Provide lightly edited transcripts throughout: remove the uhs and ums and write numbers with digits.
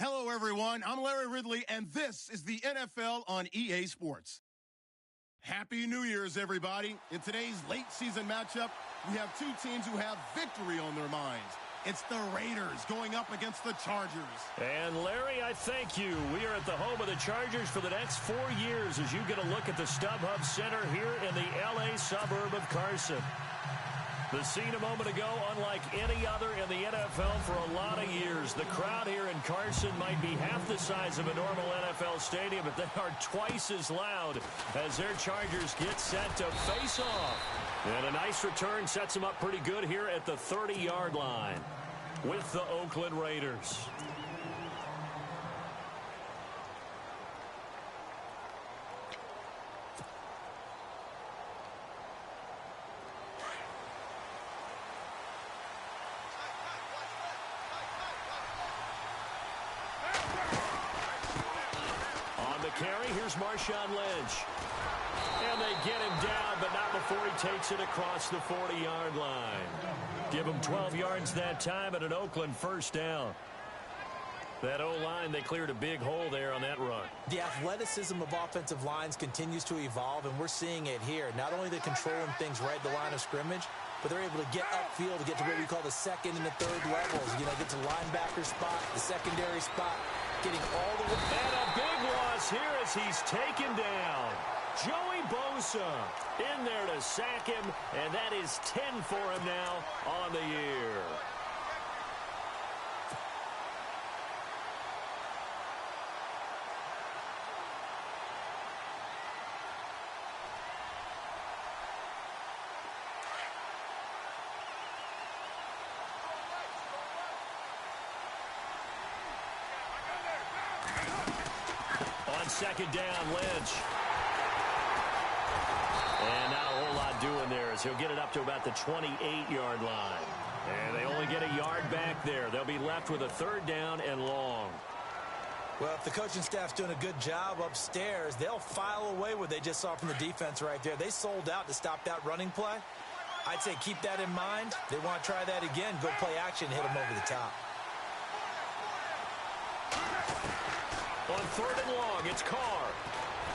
Hello, everyone. I'm Larry Ridley, and this is the NFL on EA Sports. Happy New Year's, everybody. In today's late-season matchup, we have two teams who have victory on their minds. It's the Raiders going up against the Chargers. And, Larry, I thank you. We are at the home of the Chargers for the next 4 years as you get a look at the StubHub Center here in the L.A. suburb of Carson. The scene a moment ago, unlike any other in the NFL for a lot of years. The crowd here in Carson might be half the size of a normal NFL stadium, but they are twice as loud as their Chargers get set to face off. And a nice return sets them up pretty good here at the 30-yard line with the Oakland Raiders. Carry, here's Marshawn Lynch. And they get him down, but not before he takes it across the 40-yard line. Give him 12 yards that time and an Oakland first down. That O-line, they cleared a big hole there on that run. The athleticism of offensive lines continues to evolve, and we're seeing it here. Not only are they controlling things right at the line of scrimmage, but they're able to get upfield to get to what we call the second and the third levels. You know, get to linebacker spot, the secondary spot, getting all the way. And a big loss here as he's taken down. Joey Bosa in there to sack him, and that is 10 for him now on the year. Second down, Lynch. And not a whole lot doing there as he'll get it up to about the 28-yard line. And they only get a yard back there. They'll be left with a third down and long. Well, if the coaching staff's doing a good job upstairs, they'll file away what they just saw from the defense right there. They sold out to stop that running play. I'd say keep that in mind. They want to try that again. Go play action, hit them over the top. On third and long, it's Carr.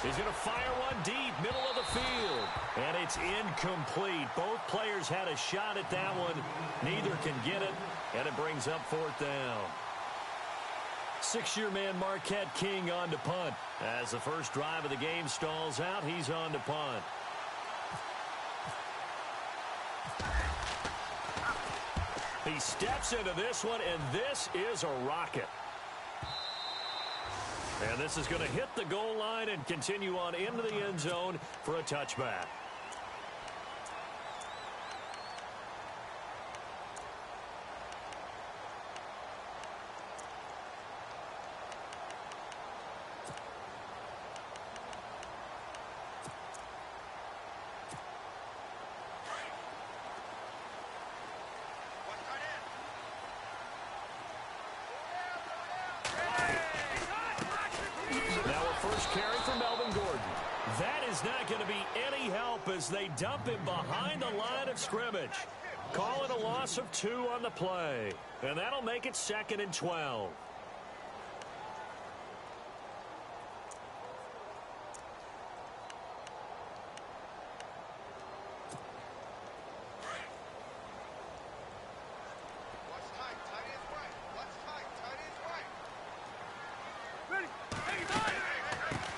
He's going to fire one deep, middle of the field. And it's incomplete. Both players had a shot at that one. Neither can get it, and it brings up fourth down. Six-year man Marquette King on to punt. As the first drive of the game stalls out, he's on to punt. He steps into this one, and this is a rocket. And this is going to hit the goal line and continue on into the end zone for a touchback. Not going to be any help as they dump him behind the line of scrimmage. Calling a loss of 2 on the play. And that'll make it 2nd and 12.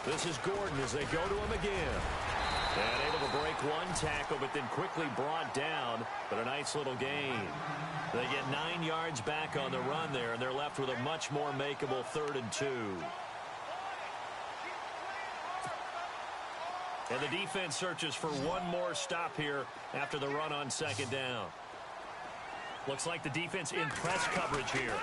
This is Gordon as they go to him again. And able to break one tackle, but then quickly brought down. But a nice little gain. They get 9 yards back on the run there, and they're left with a much more makeable 3rd and 2. And the defense searches for one more stop here after the run on 2nd down. Looks like the defense in press coverage here.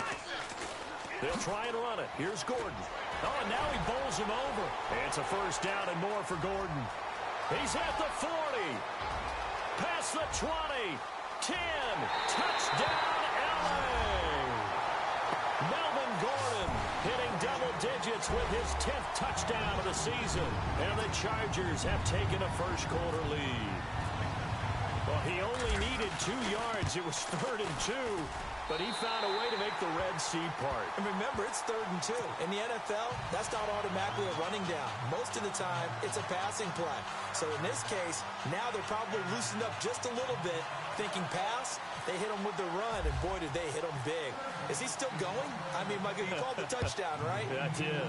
They'll try and run it. Here's Gordon. Oh, and now he bowls him over. It's a first down and more for Gordon. He's at the 40. Past the 20. 10. Touchdown, LA. Melvin Gordon hitting double digits with his 10th touchdown of the season. And the Chargers have taken a first-quarter lead. Well, he only needed 2 yards. It was 3rd and 2. but he found a way to make the Red Sea part. And remember, it's 3rd and 2. In the NFL, that's not automatically a running down. Most of the time, it's a passing play. So in this case, now they're probably loosened up just a little bit, thinking pass. They hit him with the run, and boy, did they hit him big. Is he still going? I mean, Michael, you called the touchdown, right? Yeah, I did.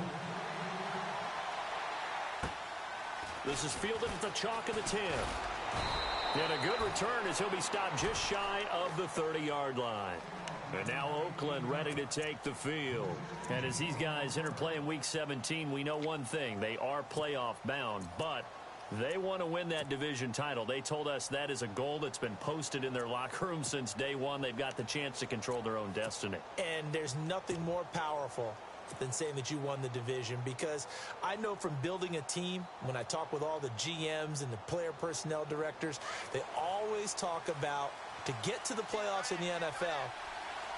This is fielded at the chalk of the 10. And a good return as he'll be stopped just shy of the 30-yard line. And now Oakland ready to take the field. And as these guys interplay in Week 17, we know one thing. They are playoff bound, but they want to win that division title. They told us that is a goal that's been posted in their locker room since day one. They've got the chance to control their own destiny. And there's nothing more powerful than saying that you won the division, because I know from building a team, when I talk with all the GMs and the player personnel directors, they always talk about, to get to the playoffs in the NFL,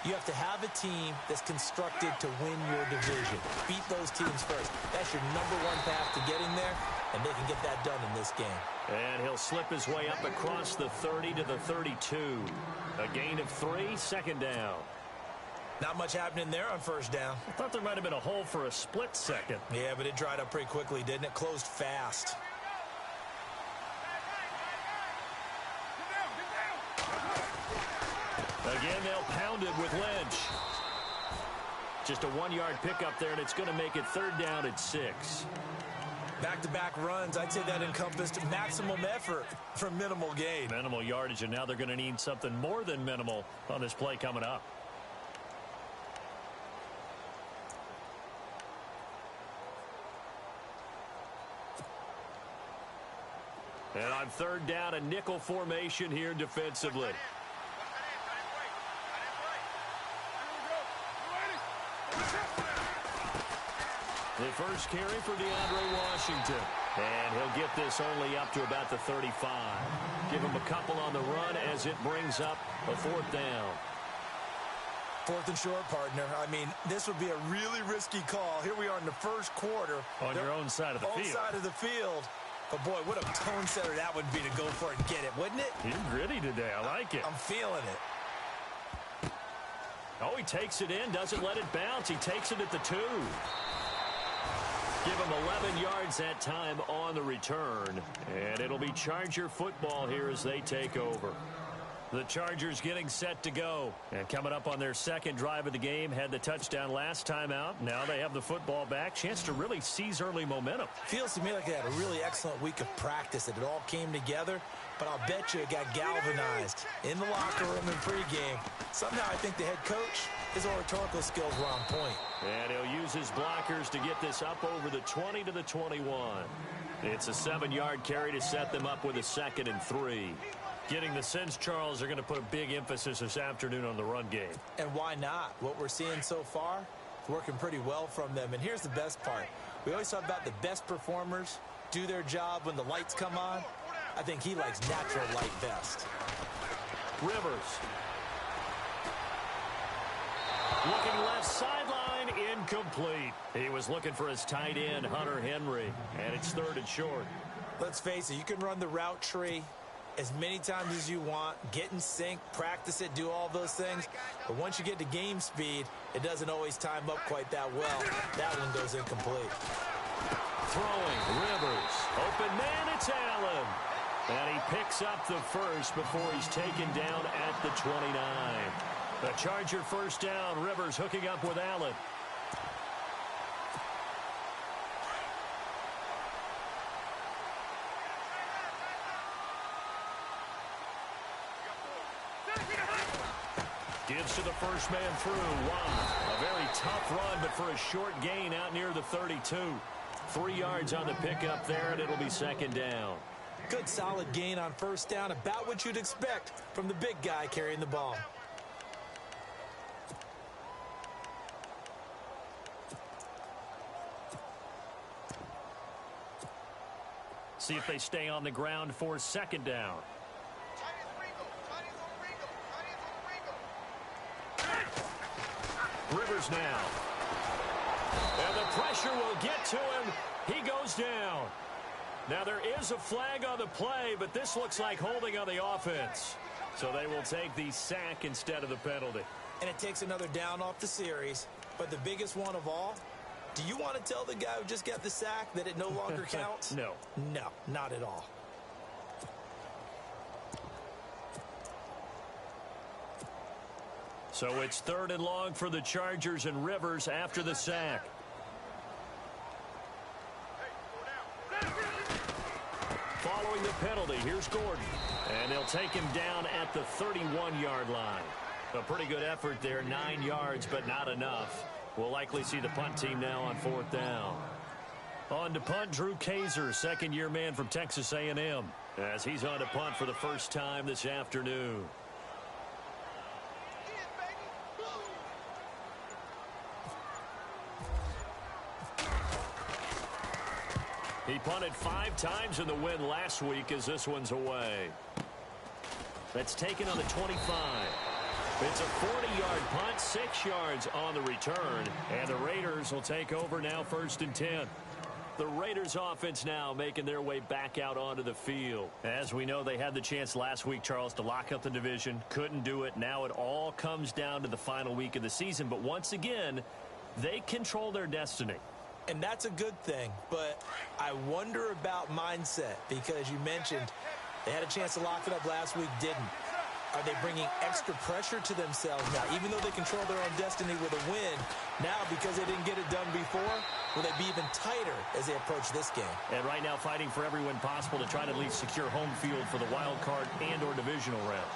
you have to have a team that's constructed to win your division. Beat those teams first. That's your #1 path to getting there, and they can get that done in this game. And he'll slip his way up across the 30 to the 32. A gain of 3, 2nd down. Not much happening there on 1st down. I thought there might have been a hole for a split second. Yeah, but it dried up pretty quickly, didn't it? Closed fast. Again, they'll pound it with Lynch. Just a 1-yard pickup there, and it's going to make it 3rd down at 6. Back-to-back runs, I'd say that encompassed maximum effort for minimal gain. Minimal yardage, and now they're going to need something more than minimal on this play coming up. And on 3rd down, a nickel formation here defensively. The first carry for DeAndre Washington. And he'll get this only up to about the 35. Give him a couple on the run as it brings up a 4th down. 4th and short, partner. I mean, this would be a really risky call. Here we are in the 1st quarter. On your own side of the field. Own side of the field. But, boy, what a tone setter that would be to go for it and get it, wouldn't it? You're gritty today. I like it. I'm feeling it. Oh, he takes it in, doesn't let it bounce. He takes it at the 2. Give him 11 yards that time on the return. And it'll be Charger football here as they take over. The Chargers getting set to go. And coming up on their 2nd drive of the game, had the touchdown last time out. Now they have the football back. Chance to really seize early momentum. Feels to me like they had a really excellent week of practice, that it all came together. But I'll bet you it got galvanized in the locker room in pregame. Somehow I think the head coach, his oratorical skills were on point. And he'll use his blockers to get this up over the 20 to the 21. It's a 7-yard carry to set them up with a 2nd and 3. Getting the sense, Charles, are going to put a big emphasis this afternoon on the run game. And why not? What we're seeing so far, working pretty well from them. And here's the best part. We always talk about the best performers do their job when the lights come on. I think he likes natural light best. Rivers. Looking left sideline, incomplete. He was looking for his tight end, Hunter Henry, and it's 3rd and short. Let's face it, you can run the route tree as many times as you want, get in sync, practice it, do all those things. But once you get to game speed, it doesn't always time up quite that well. That one goes incomplete. Throwing, Rivers. Open man, it's Allen. And he picks up the 1st before he's taken down at the 29. The Charger 1st down. Rivers hooking up with Allen. Gives to the first man through. Wow. A very tough run, but for a short gain out near the 32. 3 yards on the pickup there, and it'll be 2nd down. Good solid gain on 1st down, about what you'd expect from the big guy carrying the ball. See if they stay on the ground for 2nd down. Rivers now. And the pressure will get to him. He goes down. Now there is a flag on the play, but this looks like holding on the offense. So they will take the sack instead of the penalty. And it takes another down off the series. But the biggest one of all, do you want to tell the guy who just got the sack that it no longer counts? No. No, not at all. So it's 3rd and long for the Chargers, and Rivers after the sack. Following the penalty, here's Gordon. And they'll take him down at the 31-yard line. A pretty good effort there, 9 yards, but not enough. We'll likely see the punt team now on 4th down. On to punt, Drew Kaiser, second-year man from Texas A&M, as he's on to punt for the first time this afternoon. He punted 5 times in the win last week as this one's away. That's taken on the 25. It's a 40-yard punt, 6 yards on the return, and the Raiders will take over now 1st and 10. The Raiders offense now making their way back out onto the field. As we know, they had the chance last week, Charles, to lock up the division. Couldn't do it. Now it all comes down to the final week of the season. But once again, they control their destiny. And that's a good thing, but I wonder about mindset, because you mentioned they had a chance to lock it up last week, didn't. Are they bringing extra pressure to themselves now? Even though they control their own destiny with a win, now because they didn't get it done before, will they be even tighter as they approach this game? And right now fighting for every win possible to try to at least secure home field for the wild card and or divisional round.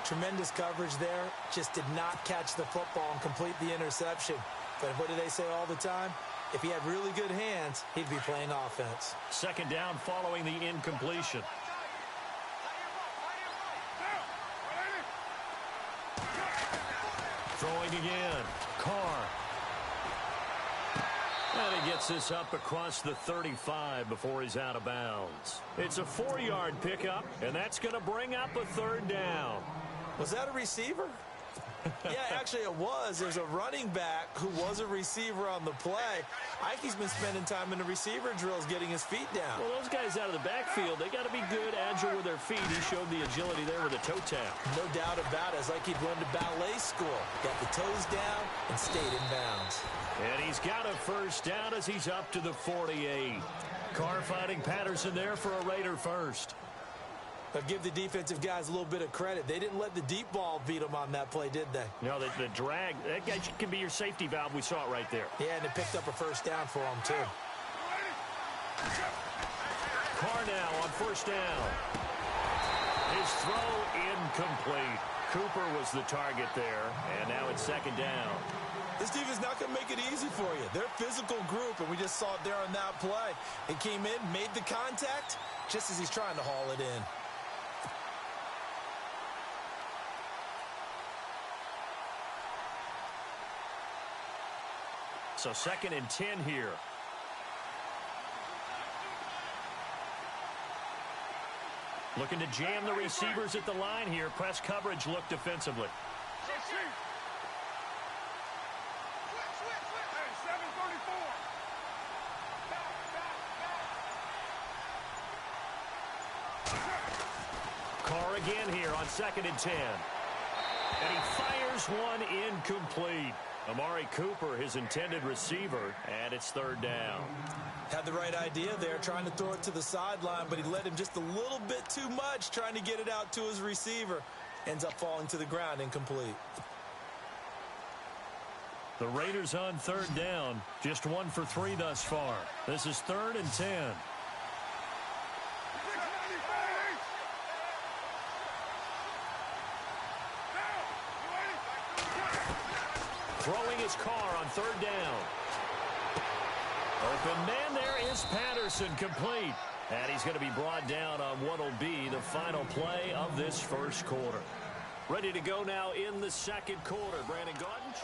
Tremendous coverage there. Just did not catch the football and complete the interception. But what do they say all the time? If he had really good hands, he'd be playing offense. 2nd down following the incompletion. Throwing again. Carr. And he gets this up across the 35 before he's out of bounds. It's a 4-yard pickup, and that's going to bring up a 3rd down. Was that a receiver? Yeah, actually it was. There's a running back who was a receiver on the play. Ike's been spending time in the receiver drills getting his feet down. Well, those guys out of the backfield, they got to be good, agile with their feet. He showed the agility there with a toe tap. No doubt about it. It's like he'd run to ballet school. Got the toes down and stayed in bounds. And he's got a 1st down as he's up to the 48. Carr fighting Patterson there for a Raider first. But give the defensive guys a little bit of credit. They didn't let the deep ball beat them on that play, did they? No, the drag, that guy can be your safety valve. We saw it right there. Yeah, and it picked up a 1st down for him, too. Carr now on 1st down. His throw incomplete. Cooper was the target there, and now it's 2nd down. This team is not going to make it easy for you. They're a physical group, and we just saw it there on that play. It came in, made the contact, just as he's trying to haul it in. So 2nd and 10 here. Looking to jam the receivers at the line here. Press coverage look defensively. Carr again here on 2nd and 10. And he fires one incomplete. Amari Cooper, his intended receiver, and it's 3rd down. Had the right idea there, trying to throw it to the sideline, but he led him just a little bit too much, trying to get it out to his receiver. Ends up falling to the ground, incomplete. The Raiders on 3rd down, just 1 for 3 thus far. This is 3rd and 10. Throwing his Carr on 3rd down. Open man there is Patterson, complete. And he's going to be brought down on what will be the final play of this 1st quarter. Ready to go now in the 2nd quarter. Brandon Gordon.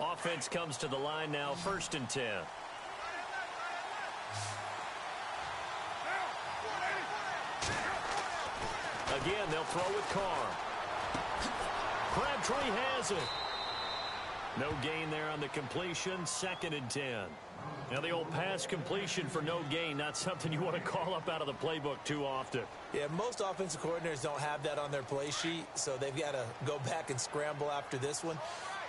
Offense comes to the line now, 1st and 10. Again, they'll throw with Carr. Grab Gentry has it. No gain there on the completion, 2nd and 10. Now the old pass completion for no gain, not something you want to call up out of the playbook too often. Yeah, most offensive coordinators don't have that on their play sheet, so they've got to go back and scramble after this one.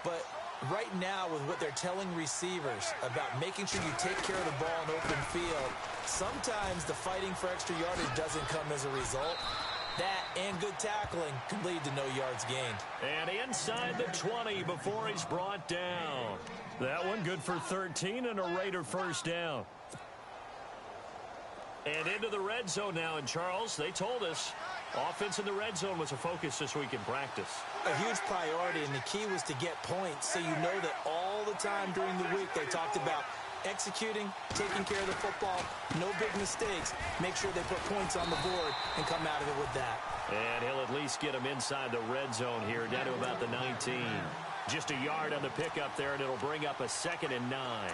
But right now, with what they're telling receivers about making sure you take care of the ball in open field, sometimes the fighting for extra yardage doesn't come as a result. That and good tackling can lead to no yards gained. And inside the 20 before he's brought down. That one good for 13 and a Raider first down. And into the red zone now. And Charles, they told us offense in the red zone was a focus this week in practice. A huge priority, and the key was to get points, so you know that all the time during the week they talked about executing, taking care of the football, no big mistakes. Make sure they put points on the board and come out of it with that. And he'll at least get him inside the red zone here, down to about the 19. Just a yard on the pickup there, and it'll bring up a 2nd and 9.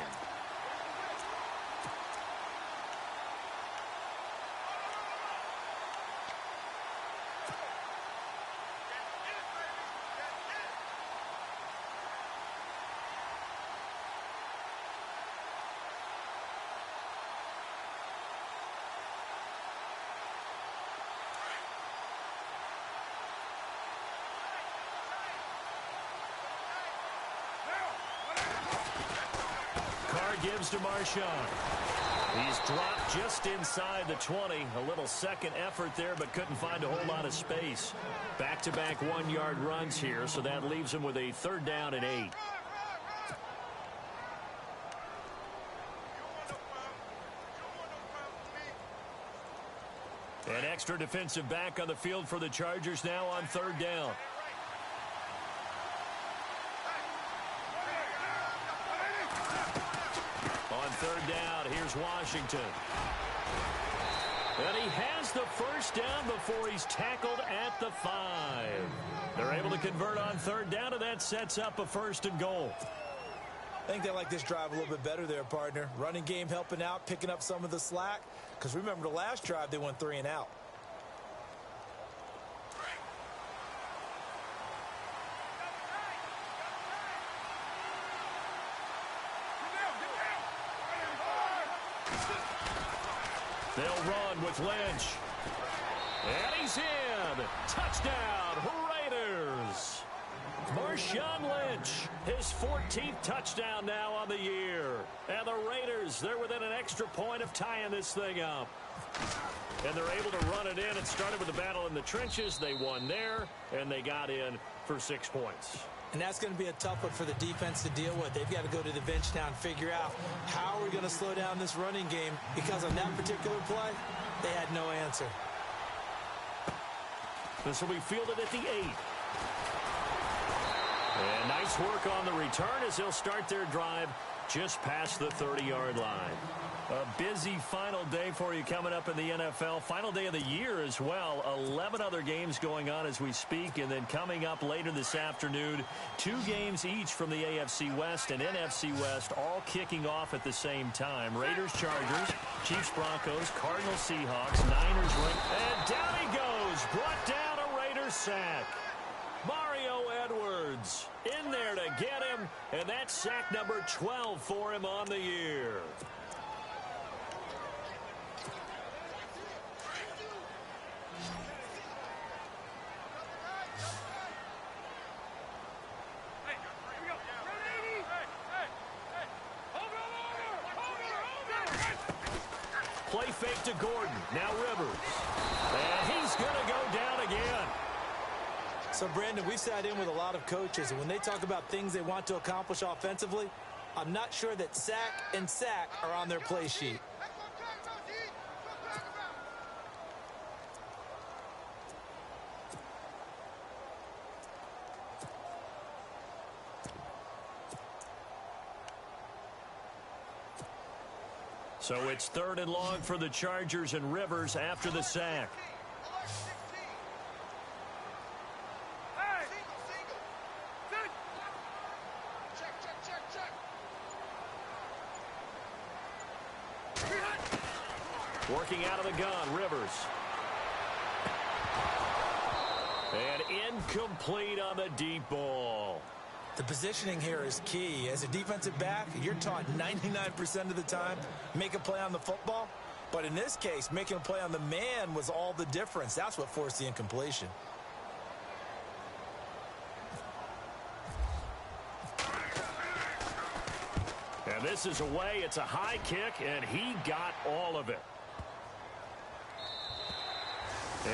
Gives to Marshawn. He's dropped just inside the 20. A little second effort there, but couldn't find a whole lot of space. Back-to-back 1-yard runs here, so that leaves him with a 3rd down and 8. An extra defensive back on the field for the Chargers now on 3rd down. On 3rd down, here's Washington. And he has the first down before he's tackled at the 5. They're able to convert on 3rd down, and that sets up a 1st and goal. I think they like this drive a little bit better there, partner. Running game helping out, picking up some of the slack. Because remember, the last drive, they went 3 and out. They'll run with Lynch. And he's in. Touchdown, Raiders. Marshawn Lynch, his 14th touchdown now on the year. And the Raiders, they're within an extra point of tying this thing up. And they're able to run it in. It started with a battle in the trenches. They won there, and they got in for 6 points. And that's going to be a tough one for the defense to deal with. They've got to go to the bench now and figure out how we're going to slow down this running game, because on that particular play, they had no answer. This will be fielded at the 8. And nice work on the return as they'll start their drive just past the 30-yard line. A busy final day for you coming up in the NFL. Final day of the year as well. 11 other games going on as we speak. And then coming up later this afternoon, 2 games each from the AFC West and NFC West, all kicking off at the same time. Raiders, Chargers, Chiefs, Broncos, Cardinals, Seahawks, Niners, and down he goes. Brought down a Raiders sack. Mario Edwards in there to get him, and that's sack number 12 for him on the year. Play fake to Gordon. Now Rivers. And he's going to go down again. So, Brandon, we sat in with a lot of coaches, and when they talk about things they want to accomplish offensively, I'm not sure that sack and sack are on their play sheet. So it's 3rd and long for the Chargers, and Rivers after the sack. Working out of the gun, Rivers. And incomplete on the deep ball. The positioning here is key. As a defensive back, you're taught 99% of the time, make a play on the football. But in this case, making a play on the man was all the difference. That's what forced the incompletion. And this is away. It's a high kick, and he got all of it.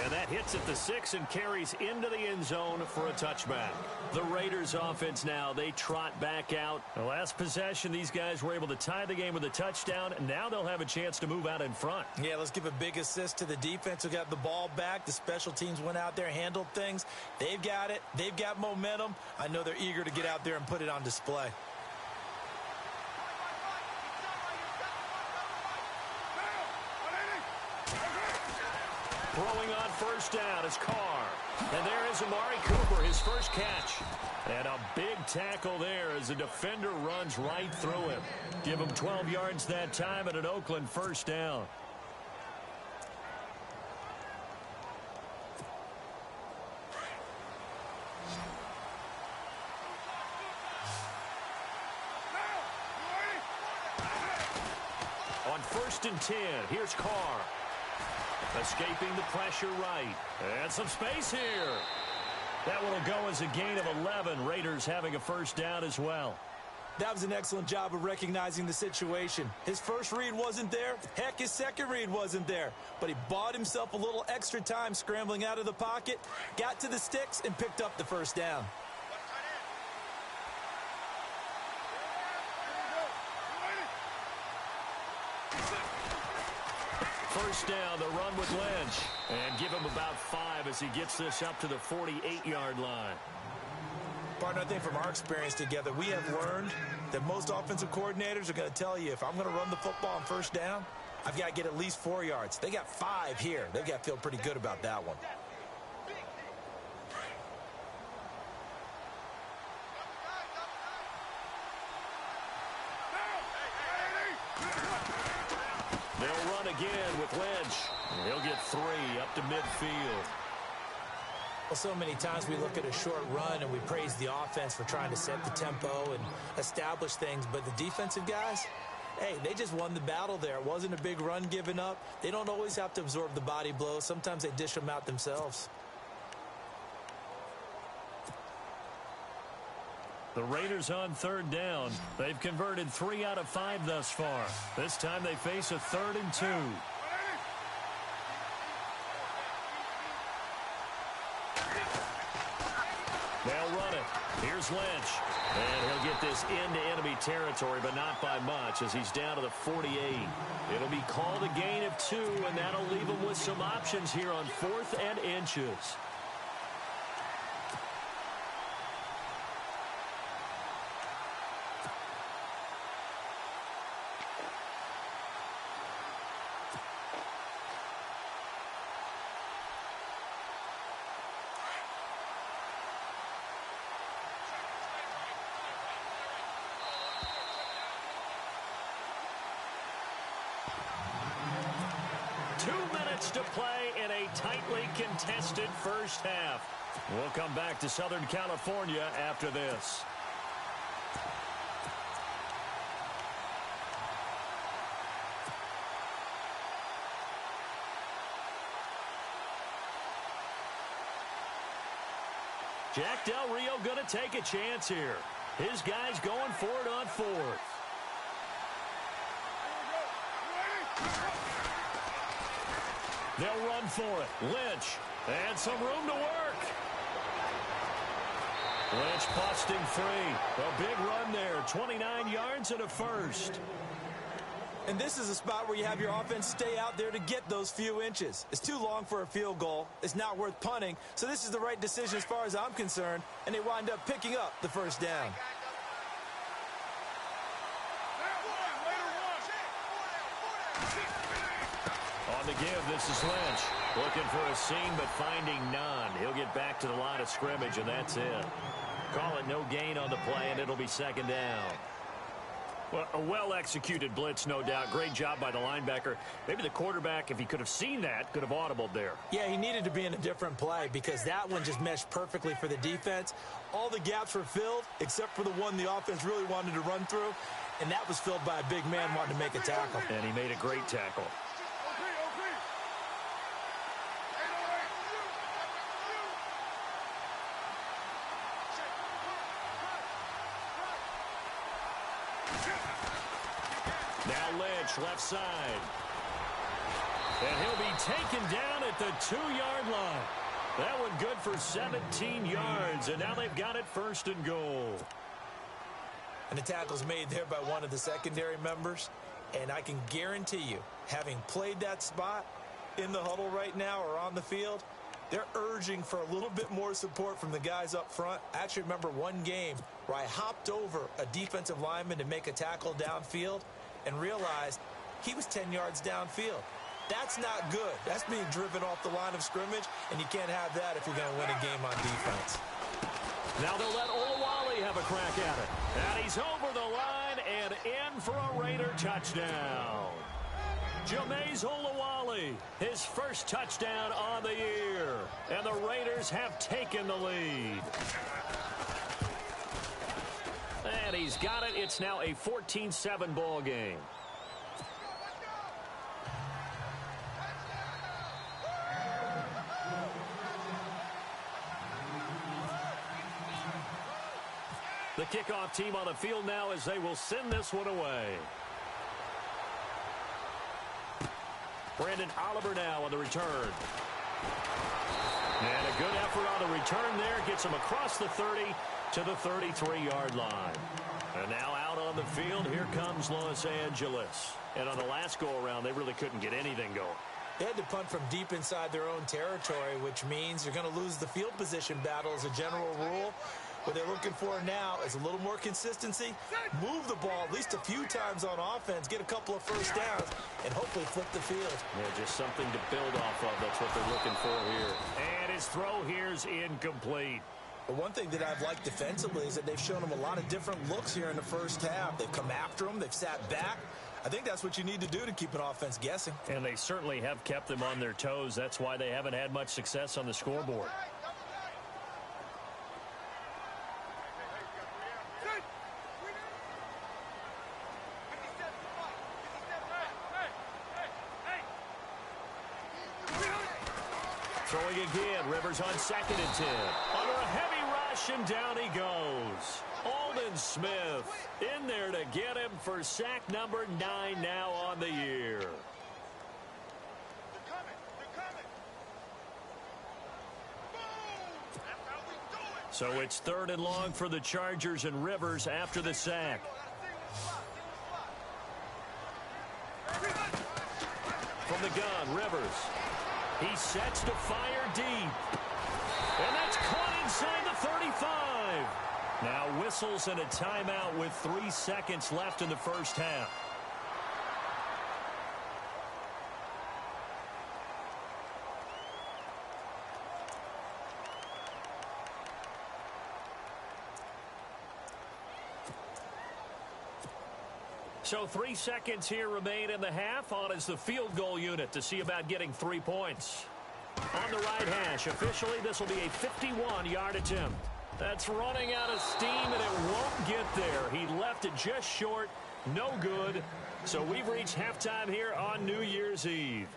And that hits at the 6 and carries into the end zone for a touchback. The Raiders offense now, they trot back out. The last possession, these guys were able to tie the game with a touchdown. And now they'll have a chance to move out in front. Yeah, let's give a big assist to the defense who got the ball back. The special teams went out there, handled things. They've got it. They've got momentum. I know they're eager to get out there and put it on display. Throwing on first down is Carr. And there is Amari Cooper, his first catch. And a big tackle there as the defender runs right through him. Give him 12 yards that time and an Oakland first down. On 1st and 10, here's Carr. Escaping the pressure right. And some space here. That one will go as a gain of 11. Raiders having a first down as well. That was an excellent job of recognizing the situation. His first read wasn't there. Heck, his second read wasn't there. But he bought himself a little extra time scrambling out of the pocket, got to the sticks, and picked up the first down. First down, the run with Lynch. And give him about 5 as he gets this up to the 48-yard line. Partner, I think from our experience together, we have learned that most offensive coordinators are going to tell you, if I'm going to run the football on first down, I've got to get at least 4 yards. They got 5 here. They've got to feel pretty good about that one. They'll run again with Lynch. He'll get 3 up to midfield. Well, so many times we look at a short run and we praise the offense for trying to set the tempo and establish things. But the defensive guys, hey, they just won the battle there. It wasn't a big run given up. They don't always have to absorb the body blows. Sometimes they dish them out themselves. The Raiders on 3rd down. They've converted 3 out of 5 thus far. This time they face a 3rd and 2. They'll run it. Here's Lynch. And he'll get this into enemy territory, but not by much as he's down to the 48. It'll be called a gain of 2, and that'll leave him with some options here on 4th and inches. To play in a tightly contested first half. We'll come back to Southern California after this. Jack Del Rio going to take a chance here. His guys going for it on 4th. They'll run for it. Lynch. And some room to work. Lynch busting free. A big run there. 29 yards and a first. And this is a spot where you have your offense stay out there to get those few inches. It's too long for a field goal. It's not worth punting. So this is the right decision as far as I'm concerned. And they wind up picking up the first down. On the give, this is Lynch. Looking for a seam, but finding none. He'll get back to the line of scrimmage, and that's it. Call it no gain on the play, and it'll be 2nd down. Well, a well-executed blitz, no doubt. Great job by the linebacker. Maybe the quarterback, if he could have seen that, could have audibled there. Yeah, he needed to be in a different play because that one just meshed perfectly for the defense. All the gaps were filled except for the one the offense really wanted to run through, and that was filled by a big man wanting to make a tackle. And he made a great tackle. Now Lynch, left side. And he'll be taken down at the 2-yard line. That one good for 17 yards, and now they've got it 1st and goal. And the tackle's made there by one of the secondary members. And I can guarantee you, having played that spot in the huddle right now or on the field, they're urging for a little bit more support from the guys up front. I actually remember one game where I hopped over a defensive lineman to make a tackle downfield and realized he was 10 yards downfield. That's not good. That's being driven off the line of scrimmage, and you can't have that if you're going to win a game on defense. Now they'll let Olawale have a crack at it. And he's over the line and in for a Raider touchdown. Jameis Olawale, his first touchdown on the year. And the Raiders have taken the lead. And he's got it. It's now a 14-7 ball game. The kickoff team on the field now as they will send this one away. Brandon Oliver now on the return. And a good effort on the return there. Gets him across the 30 to the 33-yard line. And now out on the field, here comes Los Angeles. And on the last go-around, they really couldn't get anything going. They had to punt from deep inside their own territory, which means you're going to lose the field position battle as a general rule. What they're looking for now is a little more consistency, move the ball at least a few times on offense, get a couple of first downs, and hopefully flip the field. Yeah, just something to build off of. That's what they're looking for here. And his throw here's incomplete. But one thing that I've liked defensively is that they've shown them a lot of different looks here in the first half. They've come after them. They've sat back. I think that's what you need to do to keep an offense guessing. And they certainly have kept them on their toes. That's why they haven't had much success on the scoreboard. Throwing again, Rivers on 2nd and 10. Under a heavy rush, and down he goes. Aldon Smith in there to get him for sack number 9 now on the year. So it's 3rd and long for the Chargers and Rivers after the sack. From the gun, Rivers. He sets to fire deep. And that's caught inside the 35. Now whistles and a timeout with 3 seconds left in the first half. So 3 seconds here remain in the half. On is the field goal unit to see about getting 3 points. On the right hash, officially this will be a 51-yard attempt. That's running out of steam, and it won't get there. He left it just short. No good. So we've reached halftime here on New Year's Eve.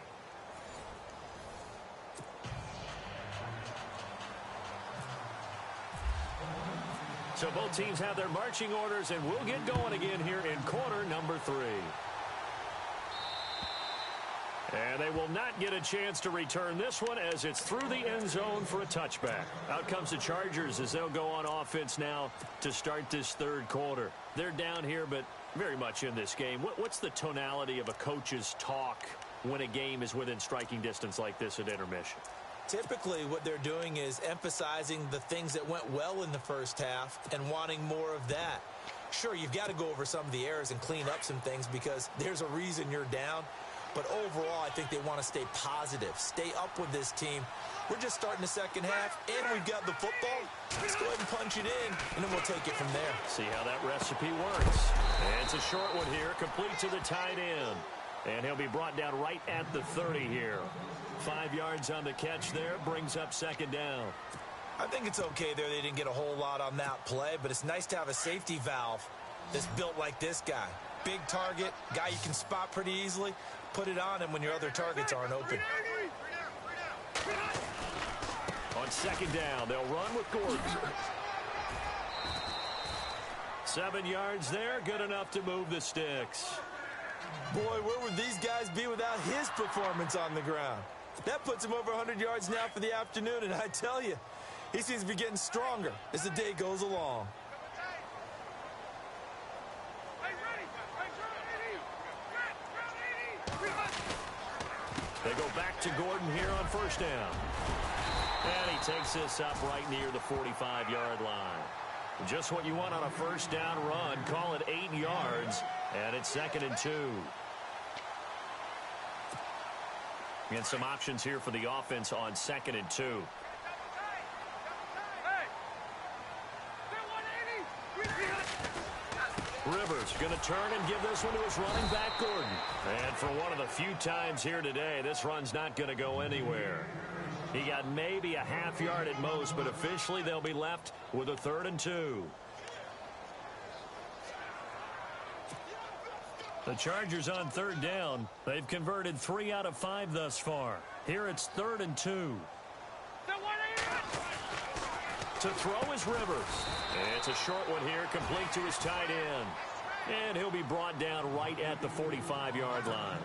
So both teams have their marching orders, and we'll get going again here in quarter number 3. And they will not get a chance to return this one as it's through the end zone for a touchback. Out comes the Chargers as they'll go on offense now to start this 3rd quarter. They're down here, but very much in this game. What's the tonality of a coach's talk when a game is within striking distance like this at intermission? Typically, what they're doing is emphasizing the things that went well in the first half and wanting more of that. Sure, you've got to go over some of the errors and clean up some things because there's a reason you're down. But overall, I think they want to stay positive, stay up with this team. We're just starting the second half, and we've got the football. Let's go ahead and punch it in, and then we'll take it from there. See how that recipe works. And it's a short one here, complete to the tight end. And he'll be brought down right at the 30 here. 5 yards on the catch there, brings up second down. I think it's okay there. They didn't get a whole lot on that play, but it's nice to have a safety valve that's built like this guy. Big target, guy you can spot pretty easily. Put it on him when your other targets aren't open. On second down, they'll run with Gordon. 7 yards there, good enough to move the sticks. Boy, where would these guys be without his performance on the ground? That puts him over 100 yards now for the afternoon, and I tell you, he seems to be getting stronger as the day goes along. They go back to Gordon here on first down. And he takes this up right near the 45-yard line. Just what you want on a first down run. Call it 8 yards, and it's 2nd and 2. And some options here for the offense on 2nd and 2. Rivers going to turn and give this one to his running back, Gordon. And for one of the few times here today, this run's not going to go anywhere. He got maybe a half yard at most, but officially they'll be left with a 3rd and 2. The Chargers on 3rd down. They've converted 3 out of 5 thus far. Here it's 3rd and 2. To throw is Rivers. It's a short one here, complete to his tight end. And he'll be brought down right at the 45-yard line.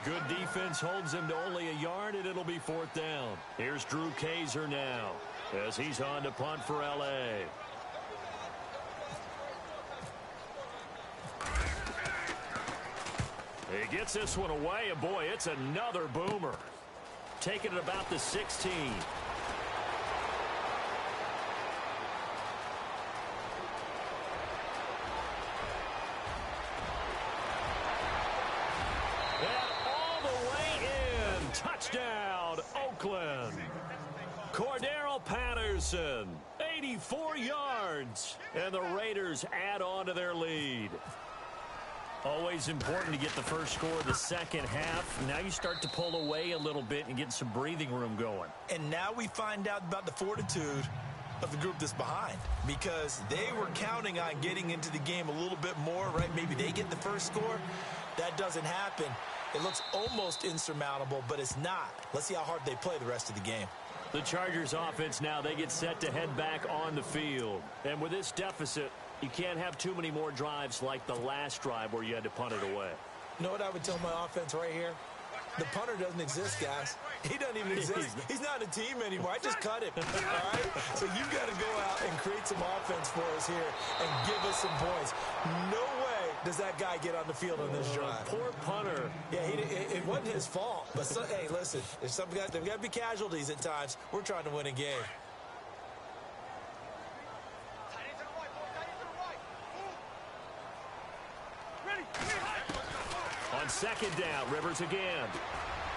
Good defense holds him to only a yard, and it'll be 4th down. Here's Drew Kaiser now as he's on to punt for L.A. He gets this one away, and boy, it's another boomer. Taking it about the 16. Touchdown, Oakland. Cordero Patterson, 84 yards. And the Raiders add on to their lead. Always important to get the first score of the second half. Now you start to pull away a little bit and get some breathing room going. And now we find out about the fortitude of the group that's behind, because they were counting on getting into the game a little bit more, right? Maybe they get the first score. That doesn't happen. It looks almost insurmountable, but it's not. Let's see how hard they play the rest of the game. The Chargers offense now, they get set to head back on the field. And with this deficit, you can't have too many more drives like the last drive where you had to punt it away. You know what I would tell my offense right here? The punter doesn't exist, guys. He doesn't even exist. He's not a team anymore. I just cut him. All right? So you've got to go out and create some offense for us here and give us some points. No way does that guy get on the field on this drive. Poor punter. Yeah, it wasn't his fault. But, hey, listen, there's some guys, there's got to be casualties at times. We're trying to win a game. On second down, Rivers again.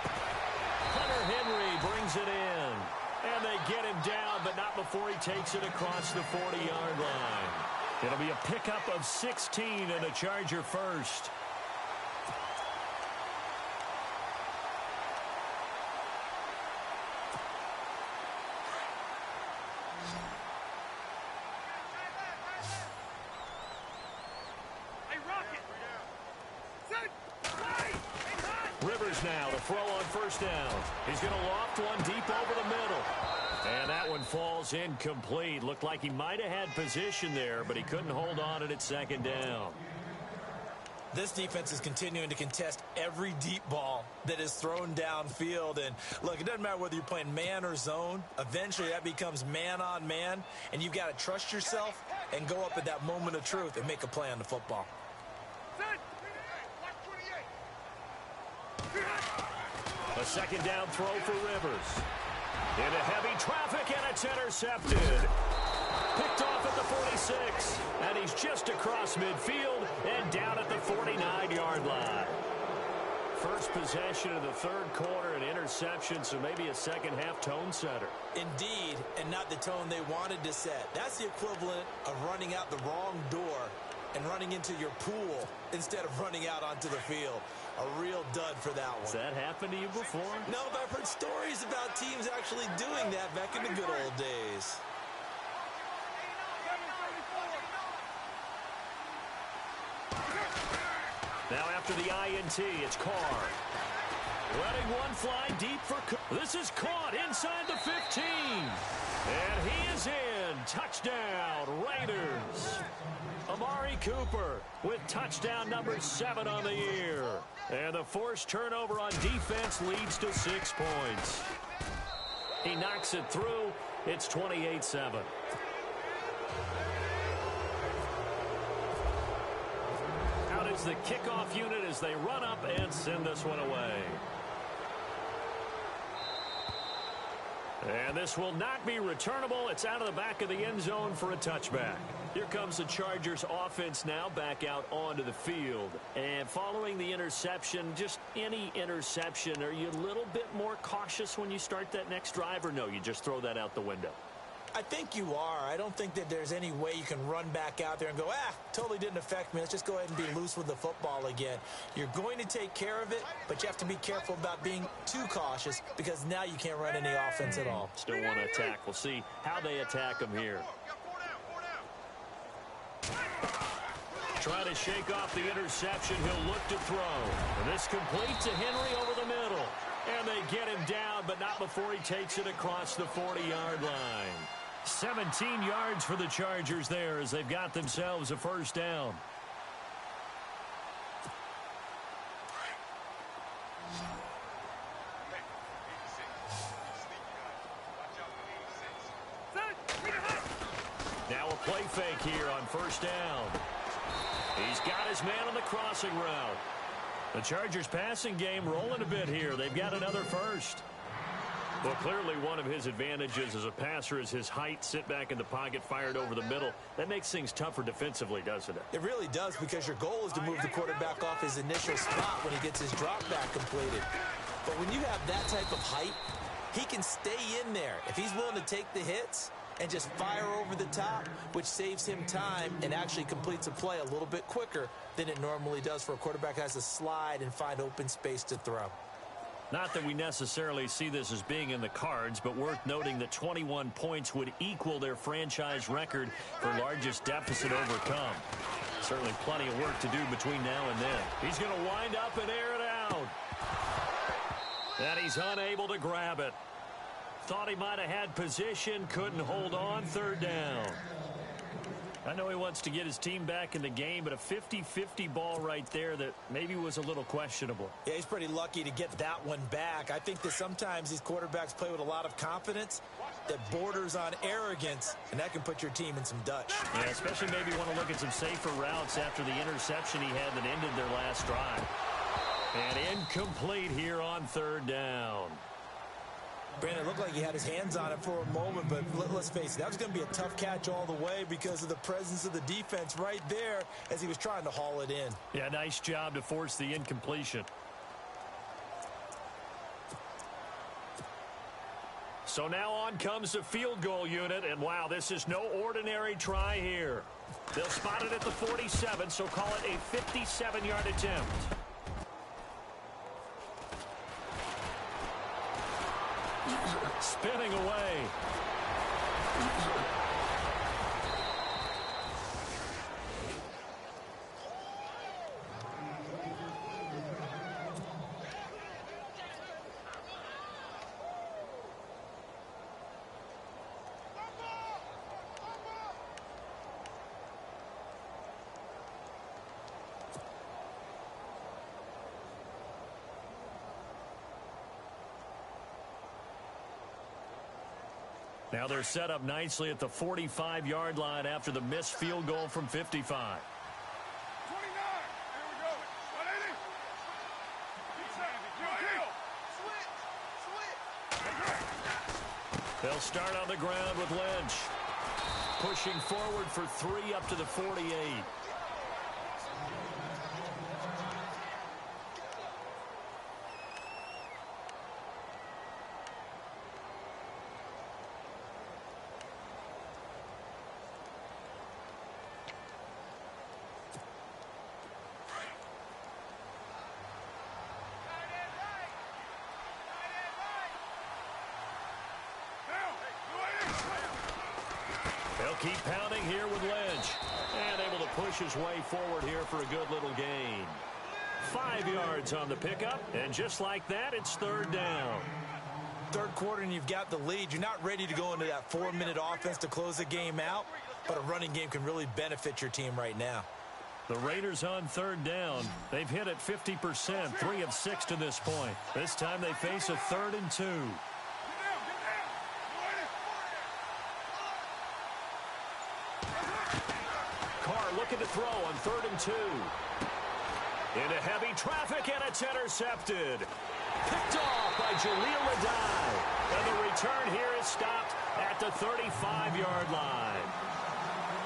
Hunter Henry brings it in. And they get him down, but not before he takes it across the 40-yard line. It'll be a pickup of 16 and a Charger first. Rivers now to throw on first down. He's going to loft one deep over the middle. And that one falls incomplete. Looked like he might have had position there, but he couldn't hold on it at second down. This defense is continuing to contest every deep ball that is thrown downfield. And, look, it doesn't matter whether you're playing man or zone. Eventually, that becomes man on man. And you've got to trust yourself and go up at that moment of truth and make a play on the football. A second down throw for Rivers. Into heavy traffic, and it's intercepted. Picked off at the 46, and he's just across midfield and down at the 49-yard line. First first possession of the third quarter, an interception, so maybe a second-half tone setter. Indeed, and not the tone they wanted to set. That's the equivalent of running out the wrong door and running into your pool instead of running out onto the field. A real dud for that one. Has that happened to you before? No, but I've heard stories about teams actually doing that back in the good old days. Now after the INT, it's Carr. Letting one fly deep for Carr. This is caught inside the 15. And he is in. Touchdown, Raiders. Amari Cooper with touchdown number 7 on the year. And the forced turnover on defense leads to 6 points. He knocks it through. It's 28-7. Out is the kickoff unit as they run up and send this one away. And this will not be returnable. It's out of the back of the end zone for a touchback. Here comes the Chargers offense now back out onto the field. And following the interception, just any interception, are you a little bit more cautious when you start that next drive, or no, you just throw that out the window? I think you are. I don't think that there's any way you can run back out there and go, totally didn't affect me. Let's just go ahead and be loose with the football again. You're going to take care of it, but you have to be careful about being too cautious because now you can't run any offense at all. Still want to attack. We'll see how they attack him here. Try to shake off the interception. He'll look to throw. And this complete to Henry over the middle. And they get him down, but not before he takes it across the 40-yard line. 17 yards for the Chargers there as they've got themselves a first down. Now a play fake here on first down. He's got his man on the crossing route. The Chargers passing game rolling a bit here. They've got another first. Well, clearly one of his advantages as a passer is his height. Sit back in the pocket, fired over the middle. That makes things tougher defensively, doesn't it? It really does, because your goal is to move the quarterback off his initial spot when he gets his drop back completed. But when you have that type of height, he can stay in there. If he's willing to take the hits and just fire over the top, which saves him time and actually completes a play a little bit quicker than it normally does for a quarterback who has to slide and find open space to throw. Not that we necessarily see this as being in the cards, but worth noting that 21 points would equal their franchise record for largest deficit overcome. Certainly plenty of work to do between now and then. He's going to wind up and air it out. And he's unable to grab it. Thought he might have had position, couldn't hold on, third down. I know he wants to get his team back in the game, but a 50-50 ball right there that maybe was a little questionable. Yeah, he's pretty lucky to get that one back. I think that sometimes these quarterbacks play with a lot of confidence that borders on arrogance, and that can put your team in some Dutch. Yeah, especially maybe want to look at some safer routes after the interception he had that ended their last drive. And incomplete here on third down. Brandon, it looked like he had his hands on it for a moment, but let's face it, that was going to be a tough catch all the way because of the presence of the defense right there as he was trying to haul it in. Yeah, nice job to force the incompletion. So now on comes the field goal unit, and wow, this is no ordinary try here. They'll spot it at the 47, so call it a 57-yard attempt. Spinning away. Now they're set up nicely at the 45-yard line after the missed field goal from 55. 29. Here we go. 180. They'll start on the ground with Lynch. Pushing forward for 3 up to the 48. keep pounding here with Lynch. And able to push his way forward here for a good little gain. 5 yards on the pickup, and just like that, it's third down. Third quarter and you've got the lead. You're not ready to go into that 4-minute offense to close the game out, but a running game can really benefit your team right now. The Raiders on third down. They've hit it 50%, 3 of 6 to this point. This time they face a 3rd and 2. Carr looking to throw on 3rd and 2. Into heavy traffic, and it's intercepted. Picked off by Jaleel Adai. And the return here is stopped at the 35-yard line.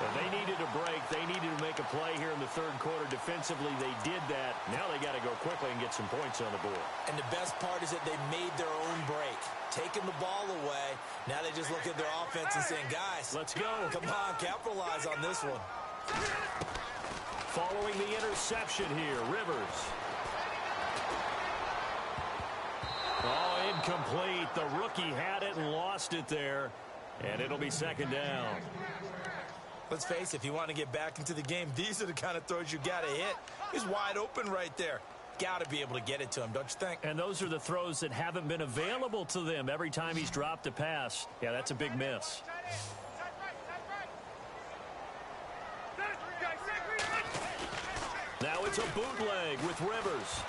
And they needed a break. They needed to make a play here in the third quarter. Defensively, they did that. Now they got to go quickly and get some points on the board. And the best part is that they made their own break. Taking the ball away. Now they just look at their offense and saying, guys, let's go. Come on, capitalize on this one. Following the interception here, Rivers. Oh, incomplete. The rookie had it and lost it there. And it'll be second down. Let's face it, if you want to get back into the game, these are the kind of throws you got to hit. He's wide open right there. Got to be able to get it to him, don't you think? And those are the throws that haven't been available to them every time he's dropped a pass. Yeah, that's a big miss. Now it's a bootleg with Rivers.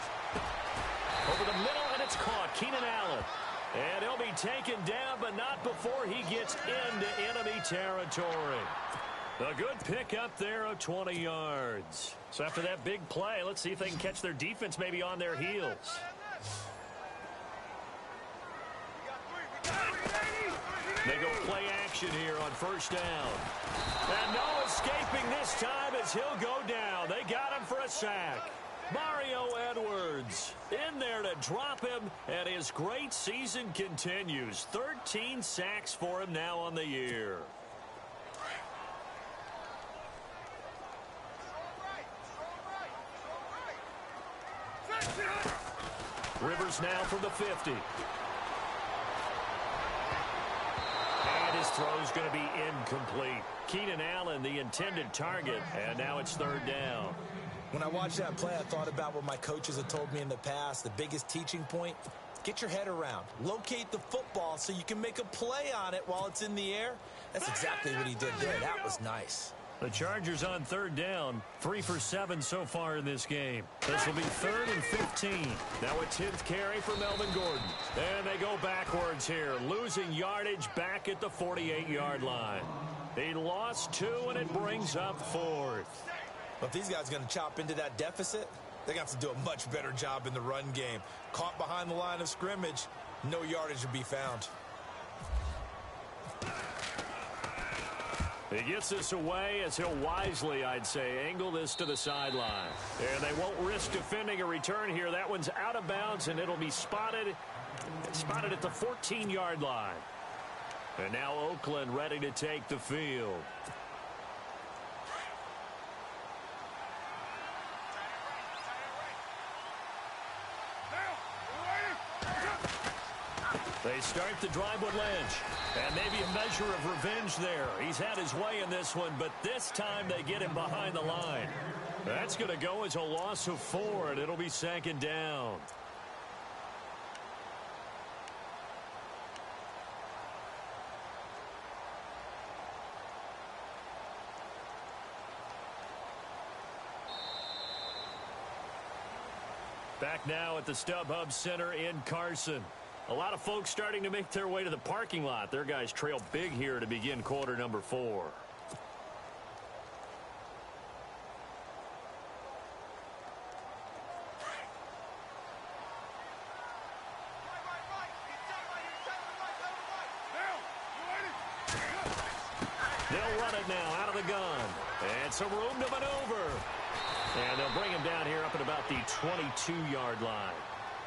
Over the middle, and it's caught. Keenan Allen. And he'll be taken down, but not before he gets into enemy territory. A good pickup there of 20 yards. So after that big play, let's see if they can catch their defense maybe on their heels. They go play action here on first down. And no escaping this time as he'll go down. They got him for a sack. Mario Edwards in there to drop him, and his great season continues. 13 sacks for him now on the year. Rivers now from the 50. And his throw's going to be incomplete. Keenan Allen, the intended target, and now it's third down. When I watched that play, I thought about what my coaches have told me in the past. The biggest teaching point, get your head around. Locate the football so you can make a play on it while it's in the air. That's exactly what he did there. That was nice. The Chargers on third down, 3 for 7 so far in this game. This will be 3rd and 15. Now a 10th carry for Melvin Gordon. And they go backwards here, losing yardage back at the 48-yard line. He lost 2, and it brings up 4th. But if these guys are going to chop into that deficit, they're going to have to do a much better job in the run game. Caught behind the line of scrimmage, no yardage to be found. He gets this away as he'll wisely, I'd say, angle this to the sideline. And they won't risk defending a return here. That one's out of bounds, and it'll be spotted at the 14-yard line. And now Oakland ready to take the field. They start the drive with Lynch. And maybe a measure of revenge there. He's had his way in this one, but this time they get him behind the line. That's going to go as a loss of 4, and it'll be second down. Back now at the StubHub Center in Carson. A lot of folks starting to make their way to the parking lot. Their guys trail big here to begin quarter number 4. They'll run it now out of the gun. And some room to maneuver. And they'll bring him down here up at about the 22-yard line.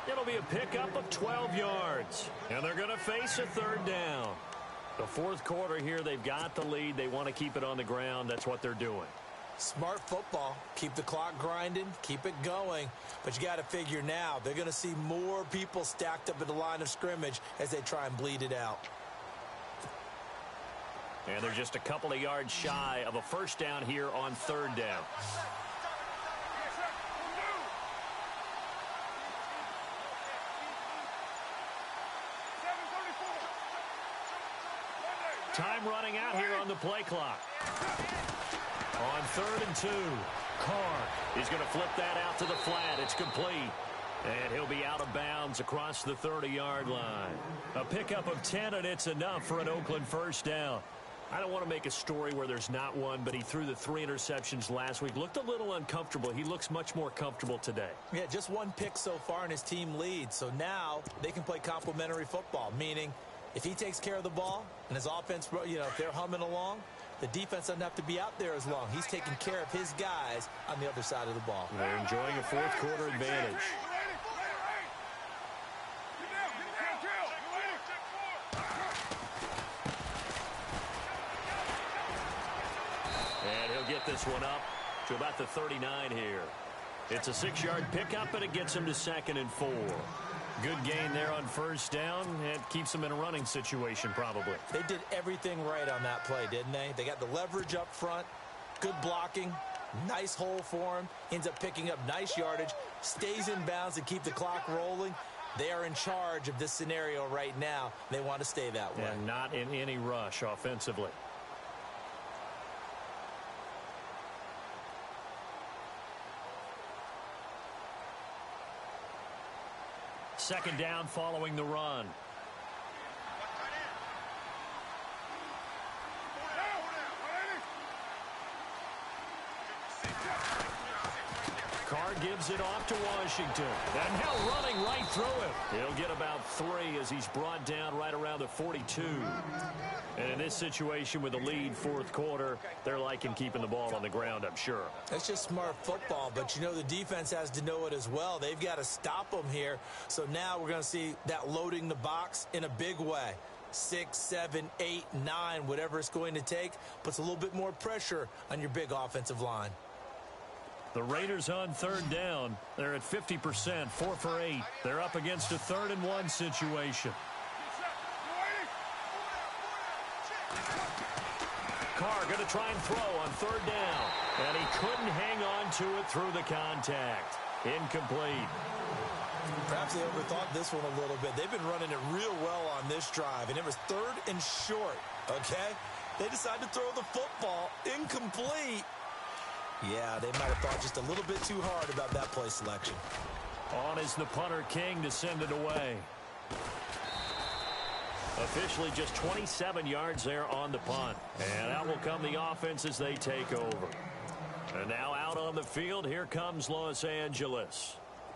It'll be a pickup of 12 yards. And they're going to face a third down. The fourth quarter here, they've got the lead. They want to keep it on the ground. That's what they're doing. Smart football. Keep the clock grinding. Keep it going. But you got to figure now, they're going to see more people stacked up at the line of scrimmage as they try and bleed it out. And they're just a couple of yards shy of a first down here on third down. Time running out here on the play clock. On 3rd and 2, Carr is going to flip that out to the flat. It's complete. And he'll be out of bounds across the 30-yard line. A pickup of 10, and it's enough for an Oakland first down. I don't want to make a story where there's not one, but he threw the 3 interceptions last week. Looked a little uncomfortable. He looks much more comfortable today. Yeah, just 1 pick so far, and his team leads. So now they can play complementary football, meaning if he takes care of the ball and his offense, if they're humming along, the defense doesn't have to be out there as long. He's taking care of his guys on the other side of the ball. They're enjoying a fourth-quarter advantage. And he'll get this one up to about the 39 here. It's a 6-yard pickup, and it gets him to 2nd and 4. Good gain there on first down. It keeps them in a running situation, probably. They did everything right on that play, didn't they? They got the leverage up front, good blocking, nice hole for him, ends up picking up nice yardage, stays in bounds and keep the clock rolling. They are in charge of this scenario right now. They want to stay that way. And not in any rush offensively. Second down following the run. Carr gives it off to Washington. And now running right through him. He'll get about 3 as he's brought down right around the 42. And in this situation with the lead fourth quarter, they're liking keeping the ball on the ground, I'm sure. That's just smart football, but the defense has to know it as well. They've got to stop them here. So now we're going to see that loading the box in a big way. 6, 7, 8, 9, whatever it's going to take, puts a little bit more pressure on your big offensive line. The Raiders on third down. They're at 50%, 4 for 8. They're up against a 3rd and 1 situation. Carr going to try and throw on third down. And he couldn't hang on to it through the contact. Incomplete. Perhaps they overthought this one a little bit. They've been running it real well on this drive, and it was 3rd and short, okay? They decided to throw the football incomplete. Yeah, they might have thought just a little bit too hard about that play selection. On is the punter, King, to send it away. Officially just 27 yards there on the punt. And out will come the offense as they take over. And now out on the field, here comes Los Angeles.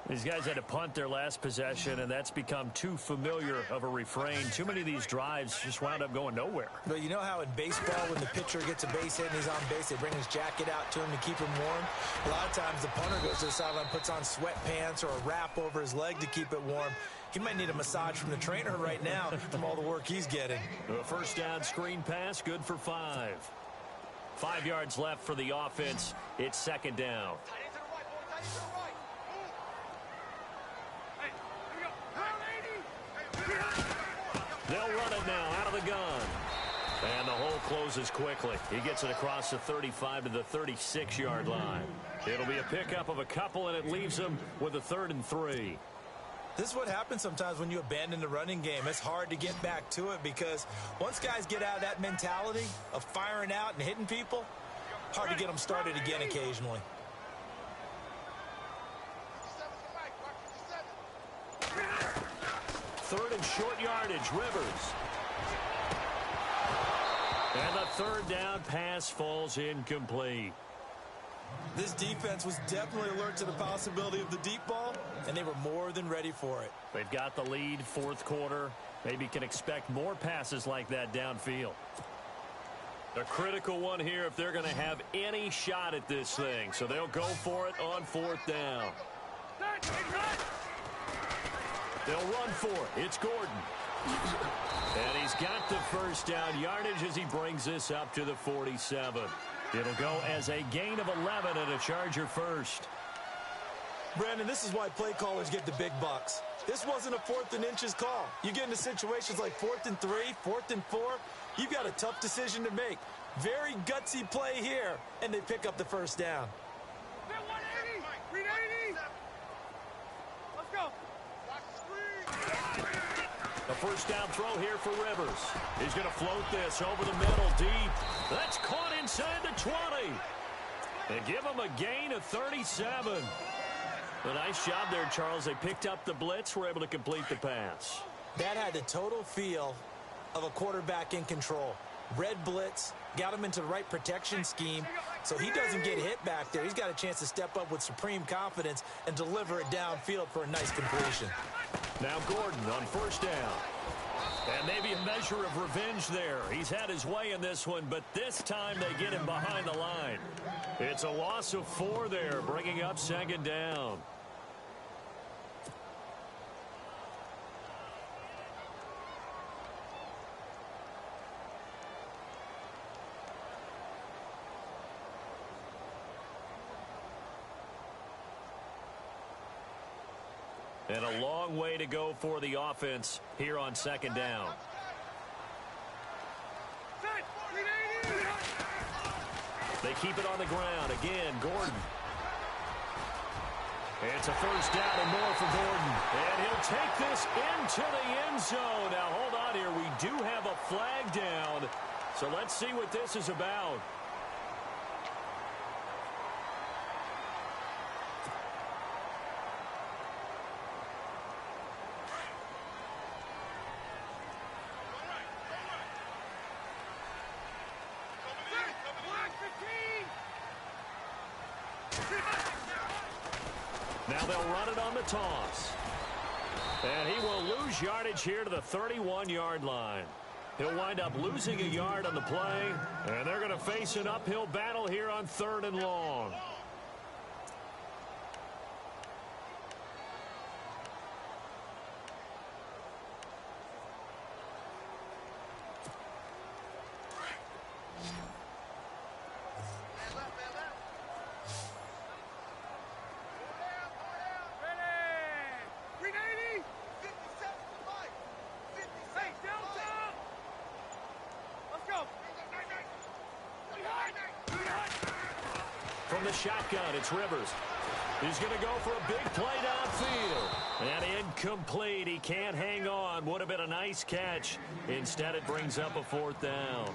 These guys had to punt their last possession, and that's become too familiar of a refrain. Too many of these drives just wound up going nowhere. But you know how in baseball, when the pitcher gets a base hit and he's on base, they bring his jacket out to him to keep him warm? A lot of times the punter goes to the sideline, puts on sweatpants or a wrap over his leg to keep it warm. He might need a massage from the trainer right now from all the work he's getting. A first down screen pass, good for 5. 5 yards left for the offense. It's 2nd down. They'll run it now out of the gun. And the hole closes quickly. He gets it across the 35 to the 36-yard line. It'll be a pickup of a couple, and it leaves them with a 3rd and 3. This is what happens sometimes when you abandon the running game. It's hard to get back to it because once guys get out of that mentality of firing out and hitting people, hard to get them started again occasionally. Third and short yardage, Rivers. And the 3rd down pass falls incomplete. This defense was definitely alert to the possibility of the deep ball, and they were more than ready for it. They've got the lead, fourth quarter. Maybe can expect more passes like that downfield. A critical one here if they're going to have any shot at this thing. So they'll go for it on 4th down. They'll run for it. It's Gordon. And he's got the first down yardage as he brings this up to the 47. It'll go as a gain of 11 and a Charger first. Brandon, this is why play callers get the big bucks. This wasn't a 4th and inches call. You get into situations like 4th and 3, 4th and 4. You've got a tough decision to make. Very gutsy play here, and they pick up the first down. 180! 380! Let's go. A first down throw here for Rivers. He's going to float this over the middle deep. That's caught inside the 20. They give him a gain of 37. A nice job there, Charles. They picked up the blitz, were able to complete the pass. That had the total feel of a quarterback in control. Red blitz, got him into the right protection scheme, so he doesn't get hit back there. He's got a chance to step up with supreme confidence and deliver it downfield for a nice completion. Now Gordon on first down. And maybe a measure of revenge there. He's had his way in this one, but this time they get him behind the line. It's a loss of 4 there, bringing up second down. And a long way to go for the offense here on second down. They keep it on the ground. Again, Gordon. It's a first down and more for Gordon. And he'll take this into the end zone. Now, hold on here. We do have a flag down. So let's see what this is about. Now they'll run it on the toss. And he will lose yardage here to the 31-yard line. He'll wind up losing a yard on the play, and they're going to face an uphill battle here on 3rd and long. From the shotgun, it's Rivers. He's going to go for a big play downfield. And incomplete. He can't hang on. Would have been a nice catch. Instead, it brings up a 4th down.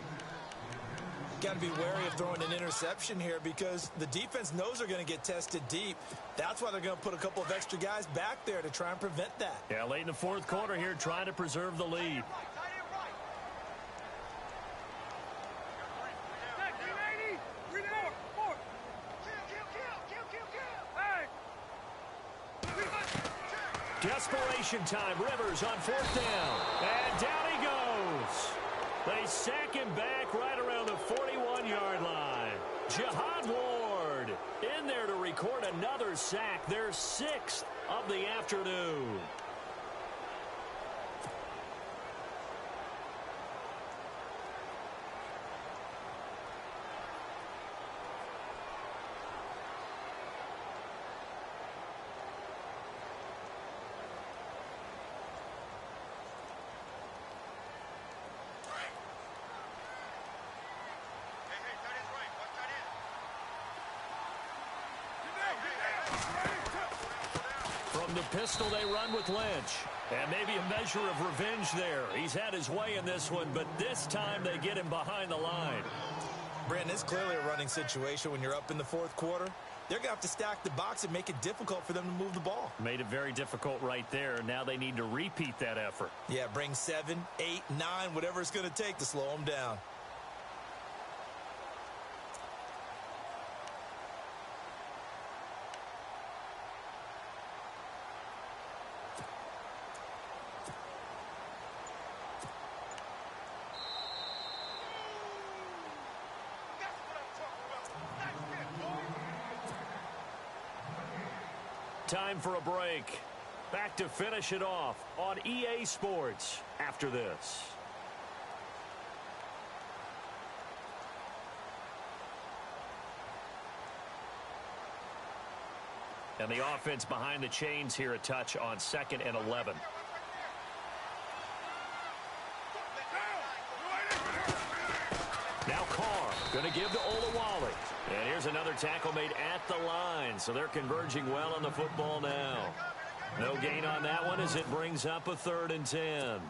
Got to be wary of throwing an interception here because the defense knows they're going to get tested deep. That's why they're going to put a couple of extra guys back there to try and prevent that. Yeah, late in the 4th quarter here, trying to preserve the lead. Desperation time. Rivers on 4th down. And down he goes. They sack him back right around the 41-yard line. Jihad Ward in there to record another sack. Their 6th of the afternoon. From the pistol, they run with Lynch. And maybe a measure of revenge there. He's had his way in this one, but this time they get him behind the line. Brandon, it's clearly a running situation when you're up in the 4th quarter. They're going to have to stack the box and make it difficult for them to move the ball. Made it very difficult right there. Now they need to repeat that effort. Yeah, bring 7, 8, 9, whatever it's going to take to slow them down. Time for a break. Back to finish it off on EA Sports after this. And the offense behind the chains here a touch on 2nd and 11. Going to give to Olawale. And here's another tackle made at the line. So they're converging well on the football now. No gain on that one as it brings up a 3rd and 10.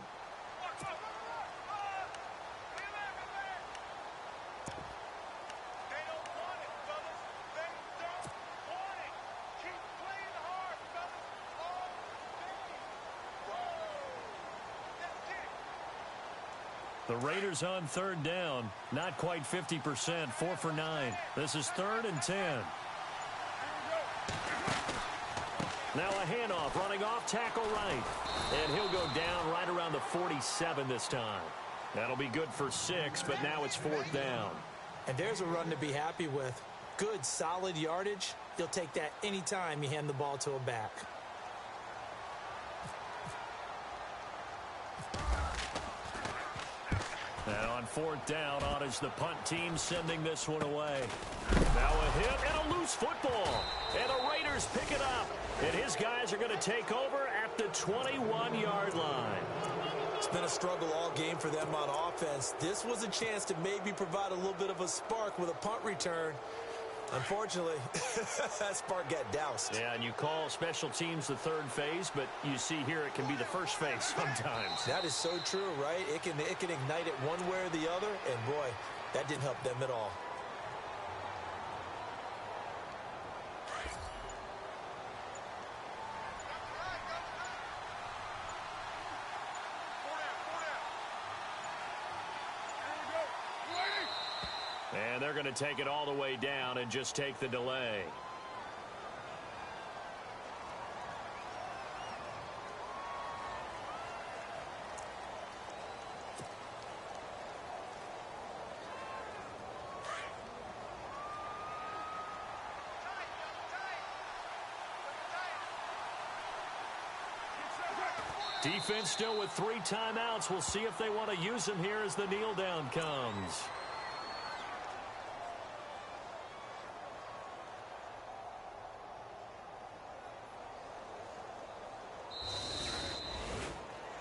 The Raiders on 3rd down. Not quite 50%. 4 for 9. This is 3rd and 10. Now a handoff, running off tackle right. And he'll go down right around the 47 this time. That'll be good for 6, but now it's 4th down. And there's a run to be happy with. Good, solid yardage. You'll take that anytime you hand the ball to a back. And on 4th down, on is the punt team sending this one away. Now a hit and a loose football. And the Raiders pick it up. And his guys are going to take over at the 21-yard line. It's been a struggle all game for them on offense. This was a chance to maybe provide a little bit of a spark with a punt return. Unfortunately, that spark got doused. Yeah, and you call special teams the 3rd phase, but you see here it can be the 1st phase sometimes. That is so true, right? It can ignite it one way or the other, and boy, that didn't help them at all. And they're going to take it all the way down and just take the delay. Defense still with 3 timeouts. We'll see if they want to use them here as the kneel down comes.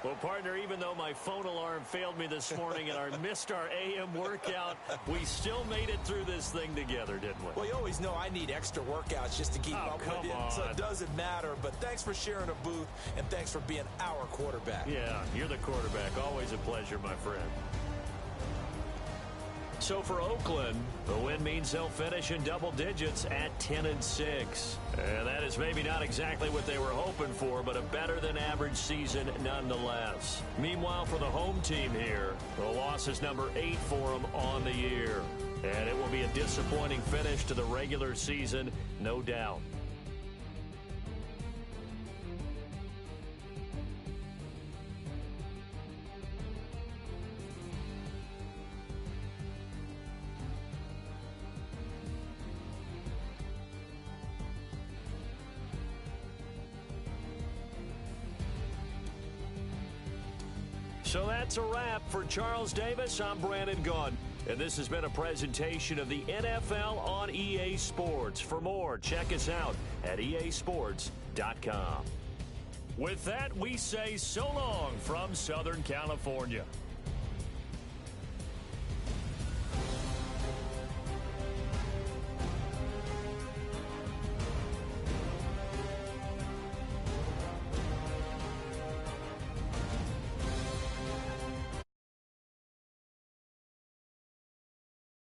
Well, partner, even though my phone alarm failed me this morning and I missed our AM workout, we still made it through this thing together, didn't we? Well, you always know I need extra workouts just to keep up with you, so it doesn't matter. But thanks for sharing a booth, and thanks for being our quarterback. Yeah, you're the quarterback. Always a pleasure, my friend. So for Oakland, the win means they'll finish in double digits at 10-6. And that is maybe not exactly what they were hoping for, but a better than average season nonetheless. Meanwhile, for the home team here, the loss is number 8 for them on the year. And it will be a disappointing finish to the regular season, no doubt. So that's a wrap. For Charles Davis, I'm Brandon Gunn. And this has been a presentation of the NFL on EA Sports. For more, check us out at easports.com. With that, we say so long from Southern California.